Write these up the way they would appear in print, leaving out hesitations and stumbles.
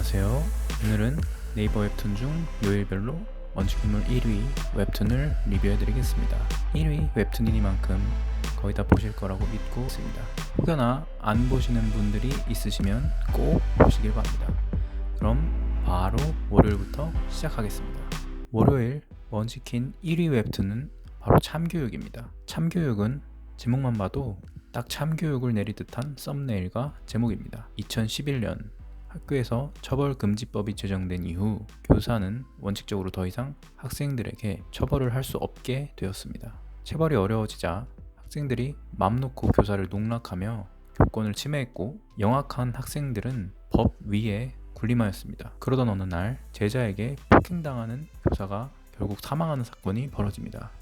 안녕하세요. 오늘은 네이버 웹툰 중 요일별로 원칙인물 1위 웹툰을 리뷰해드리겠습니다. 1위 웹툰이니만큼 거의 다 보실 거라고 믿고 있습니다. 혹여나 안 보시는 분들이 있으시면 꼭 보시길 바랍니다. 그럼 바로 월요일부터 시작하겠습니다. 월요일 원치킨 1위 웹툰은 바로 참교육입니다. 참교육은 제목만 봐도 딱 참교육을 내릴 듯한 썸네일과 제목입니다. 2011년 학교에서 처벌금지법이 제정된 이후 교사는 원칙적으로 더 이상 학생들에게 처벌을 할 수 없게 되었습니다. 체벌이 어려워지자 학생들이 맘 놓고 교사를 농락하며 교권을 침해했고 영악한 학생들은 법 위에 군림하였습니다. 그러던 어느 날 제자에게 폭행당하는 교사가 결국 사망하는 사건이 벌어집니다.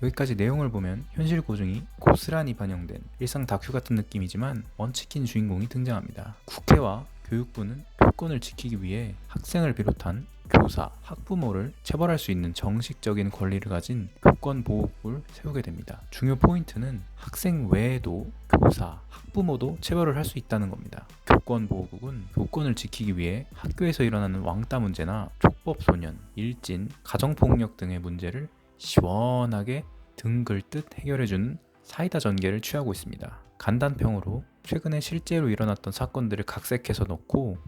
여기까지 내용을 보면 현실 고증이 고스란히 반영된 일상 다큐 같은 느낌이지만 원치킨 주인공이 등장합니다. 국회와 교육부는 교권을 지키기 위해 학생을 비롯한 교사, 학부모를 체벌할 수 있는 정식적인 권리를 가진 교권보호국을 세우게 됩니다. 중요 포인트는 학생 외에도 교사, 학부모도 체벌을 할 수 있다는 겁니다. 교권보호국은 교권을 지키기 위해 학교에서 일어나는 왕따 문제나 촉법소년, 일진, 가정폭력 등의 문제를 시원하게 등 긁듯 해결해주는 사이다 전개를 취하고 있습니다. 간단평으로 최근에 실제로 일어났던 사건들을 각색해서 넣고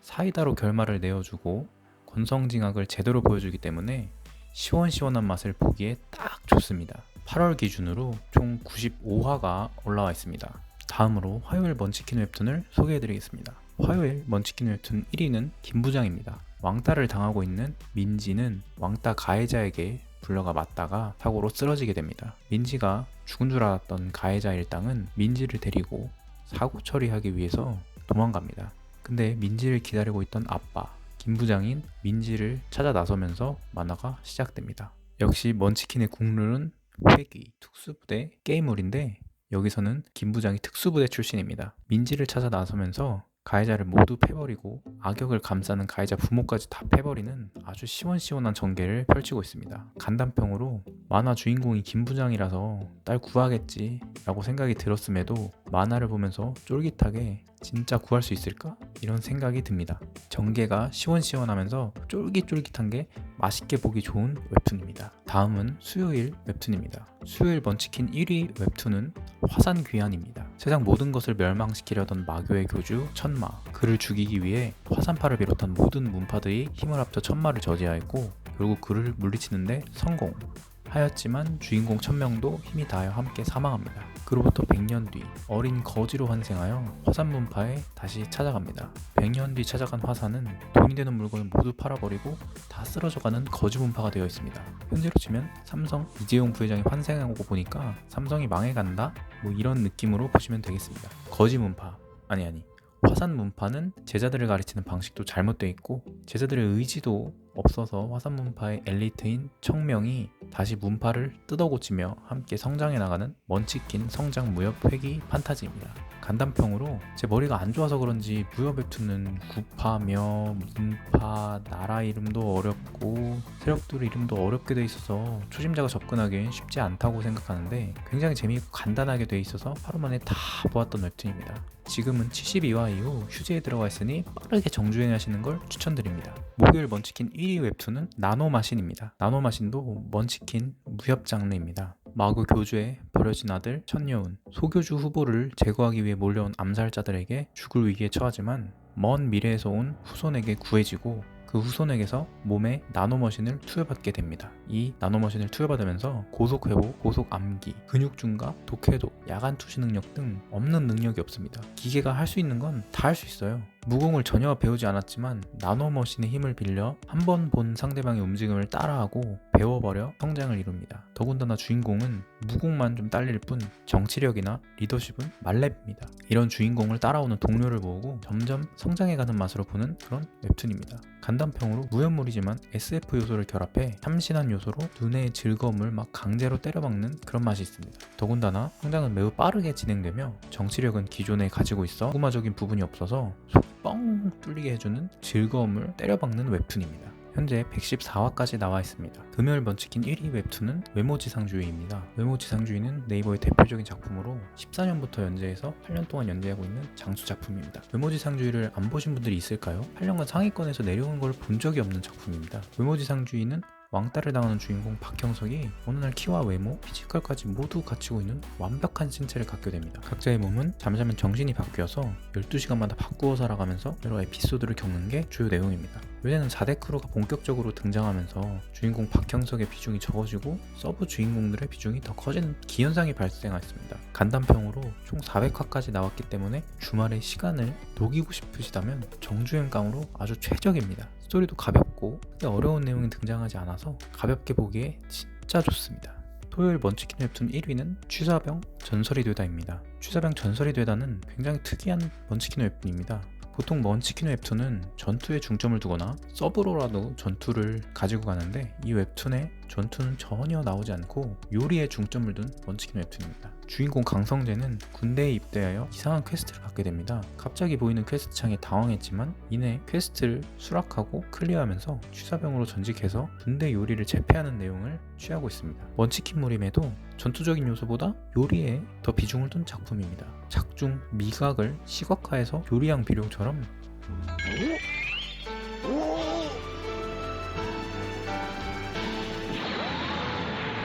사이다로 결말을 내어주고 권성징악을 제대로 보여주기 때문에 시원시원한 맛을 보기에 딱 좋습니다. 8월 기준으로 총 95화가 올라와 있습니다. 다음으로 화요일 먼치킨 웹툰을 소개해드리겠습니다. 화요일 먼치킨 웹툰 1위는 김부장입니다. 왕따를 당하고 있는 민지는 왕따 가해자에게 불려가 맞다가 사고로 쓰러지게 됩니다. 민지가 죽은 줄 알았던 가해자 일당은 민지를 데리고 사고 처리하기 위해서 도망갑니다. 근데 민지를 기다리고 있던 아빠 김부장인 민지를 찾아 나서면서 만화가 시작됩니다. 역시 먼치킨의 국룰은 회귀, 특수부대, 게임물인데 여기서는 김부장이 특수부대 출신입니다. 민지를 찾아 나서면서 가해자를 모두 패버리고 악역을 감싸는 가해자 부모까지 다 패버리는 아주 시원시원한 전개를 펼치고 있습니다. 간단평으로 만화 주인공이 김부장이라서 딸 구하겠지 라고 생각이 들었음에도 만화를 보면서 쫄깃하게 진짜 구할 수 있을까? 이런 생각이 듭니다. 전개가 시원시원하면서 쫄깃쫄깃한 게 맛있게 보기 좋은 웹툰입니다. 다음은 수요일 웹툰입니다. 수요일 먼치킨 1위 웹툰은 화산귀환입니다. 세상 모든 것을 멸망시키려던 마교의 교주 천마, 그를 죽이기 위해 화산파를 비롯한 모든 문파들이 힘을 합쳐 천마를 저지하였고 결국 그를 물리치는데 성공하였지만 주인공 천명도 힘이 다하여 함께 사망합니다. 그로부터 100년 뒤 어린 거지로 환생하여 화산문파에 다시 찾아갑니다. 100년 뒤 찾아간 화산은 돈이 되는 물건을 모두 팔아버리고 다 쓰러져가는 거지문파가 되어 있습니다. 현재로 치면 삼성 이재용 부회장이 환생하고 보니까 삼성이 망해간다? 뭐 이런 느낌으로 보시면 되겠습니다. 거지문파 아니 화산문파는 제자들을 가르치는 방식도 잘못되어 있고 제자들의 의지도 없어서 화산문파의 엘리트인 청명이 다시 문파를 뜯어고치며 함께 성장해 나가는 먼치킨 성장 무협 회귀 판타지입니다. 간단평으로 제 머리가 안 좋아서 그런지 무협 웹툰은 구파며 문파, 나라 이름도 어렵고 세력들 이름도 어렵게 돼 있어서 초심자가 접근하기엔 쉽지 않다고 생각하는데 굉장히 재미있고 간단하게 돼 있어서 하루 만에 다 보았던 웹툰입니다. 지금은 72화 이후 휴지에 들어가 있으니 빠르게 정주행하시는 걸 추천드립니다. 목요일 먼치킨 1위 웹툰은 나노마신입니다. 나노마신도 먼치킨 무협 장르입니다. 마구 교주의 버려진 아들 천여운, 소교주 후보를 제거하기 위해 몰려온 암살자들에게 죽을 위기에 처하지만 먼 미래에서 온 후손에게 구해지고 그 후손에게서 몸에 나노머신을 투여받게 됩니다. 이 나노머신을 투여받으면서 고속회복, 고속암기, 근육중과, 독해독, 야간 투시 능력 등 없는 능력이 없습니다. 기계가 할 수 있는 건 다 할 수 있어요. 무공을 전혀 배우지 않았지만 나노머신의 힘을 빌려 한 번 본 상대방의 움직임을 따라하고 배워버려 성장을 이룹니다. 더군다나 주인공은 무공만 좀 딸릴 뿐 정치력이나 리더십은 말렙입니다. 이런 주인공을 따라오는 동료를 모으고 점점 성장해가는 맛으로 보는 그런 웹툰입니다. 간단평으로 무협물이지만 SF 요소를 결합해 참신한 요소로 눈의 즐거움을 막 강제로 때려박는 그런 맛이 있습니다. 더군다나 성장은 매우 빠르게 진행되며 정치력은 기존에 가지고 있어 꼬마적인 부분이 없어서 속 뻥 뚫리게 해주는 즐거움을 때려박는 웹툰입니다. 현재 114화까지 나와 있습니다. 금요일 먼치킨 1위 웹툰은 외모지상주의입니다. 외모지상주의는 네이버의 대표적인 작품으로 14년부터 연재해서 8년 동안 연재하고 있는 장수 작품입니다. 외모지상주의를 안 보신 분들이 있을까요? 8년간 상위권에서 내려온 걸 본 적이 없는 작품입니다. 외모지상주의는 왕따를 당하는 주인공 박형석이 어느 날 키와 외모, 피지컬까지 모두 갖추고 있는 완벽한 신체를 갖게 됩니다. 각자의 몸은 잠자면 정신이 바뀌어서 12시간마다 바꾸어 살아가면서 여러 에피소드를 겪는 게 주요 내용입니다. 요새는 4대 크루가 본격적으로 등장하면서 주인공 박형석의 비중이 적어지고 서브 주인공들의 비중이 더 커지는 기현상이 발생했습니다. 간단평으로 총 400화까지 나왔기 때문에 주말에 시간을 녹이고 싶으시다면 정주행강으로 아주 최적입니다. 스토리도 가볍고 크게 어려운 내용이 등장하지 않아서 가볍게 보기에 진짜 좋습니다. 토요일 먼치킨 웹툰 1위는 취사병 전설이 되다입니다. 취사병 전설이 되다는 굉장히 특이한 먼치킨 웹툰입니다. 보통 먼치킨 웹툰은 전투에 중점을 두거나 서브로라도 전투를 가지고 가는데 이 웹툰에 전투는 전혀 나오지 않고 요리에 중점을 둔 먼치킨 웹툰입니다. 주인공 강성재는 군대에 입대하여 이상한 퀘스트를 받게 됩니다. 갑자기 보이는 퀘스트 창에 당황했지만 이내 퀘스트를 수락하고 클리어하면서 취사병으로 전직해서 군대 요리를 제패하는 내용을 취하고 있습니다. 먼치킨물임에도 전투적인 요소보다 요리에 더 비중을 둔 작품입니다. 작중 미각을 시각화해서 요리왕 비룡처럼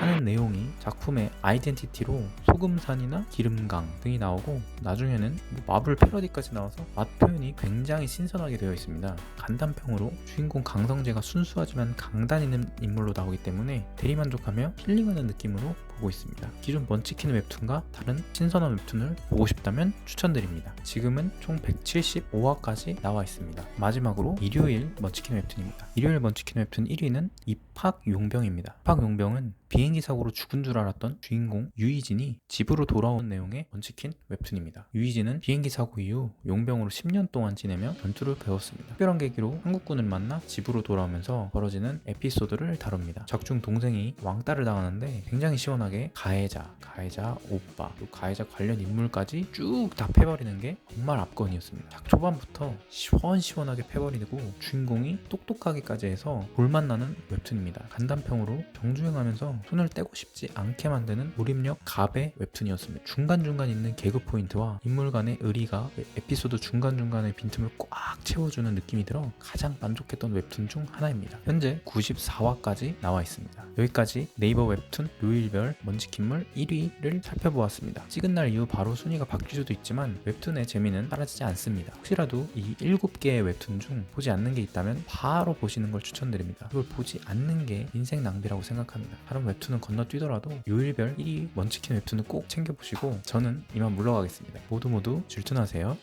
하는 내용이 작품의 아이덴티티로 소금산이나 기름강 등이 나오고 나중에는 마블 패러디까지 나와서 맛 표현이 굉장히 신선하게 되어 있습니다. 간단평으로 주인공 강성재가 순수하지만 강단 있는 인물로 나오기 때문에 대리만족하며 힐링하는 느낌으로 보고 있습니다. 기존 먼치킨 웹툰과 다른 신선한 웹툰을 보고 싶다면 추천드립니다. 지금은 총 175화까지 나와 있습니다. 마지막으로 일요일 먼치킨 웹툰입니다. 일요일 먼치킨 웹툰 1위는 입학용병입니다. 입학용병은 비행기 사고로 죽은 줄 알았던 주인공 유이진이 집으로 돌아온 내용의 먼치킨 웹툰입니다. 유이진은 비행기 사고 이후 용병으로 10년 동안 지내며 전투를 배웠습니다. 특별한 계기로 한국군을 만나 집으로 돌아오면서 벌어지는 에피소드를 다룹니다. 작중 동생이 왕따를 당하는데 굉장히 시원하게 가해자, 오빠, 또 가해자 관련 인물까지 쭉 다 패버리는 게 정말 압권이었습니다. 작 초반부터 시원시원하게 패버리고 주인공이 똑똑하기까지 해서 볼맛나는 웹툰입니다. 간단평으로 정주행하면서 손을 떼고 싶지 않게 만드는 몰입력 갑의 웹툰이었습니다. 중간중간 있는 개그 포인트와 인물 간의 의리가 에피소드 중간중간의 빈틈을 꽉 채워주는 느낌이 들어 가장 만족했던 웹툰 중 하나입니다. 현재 94화까지 나와 있습니다. 여기까지 네이버 웹툰 요일별 먼치킨물 1위를 살펴보았습니다. 찍은 날 이후 바로 순위가 바뀔 수도 있지만 웹툰의 재미는 사라지지 않습니다. 혹시라도 이 7개의 웹툰 중 보지 않는 게 있다면 바로 보시는 걸 추천드립니다. 이걸 보지 않는 게 인생 낭비라고 생각합니다. 다른 웹툰은 건너뛰더라도 요일별 1위 먼치킨 웹툰은 꼭 챙겨보시고 저는 이만 물러가겠습니다. 모두 질투나세요.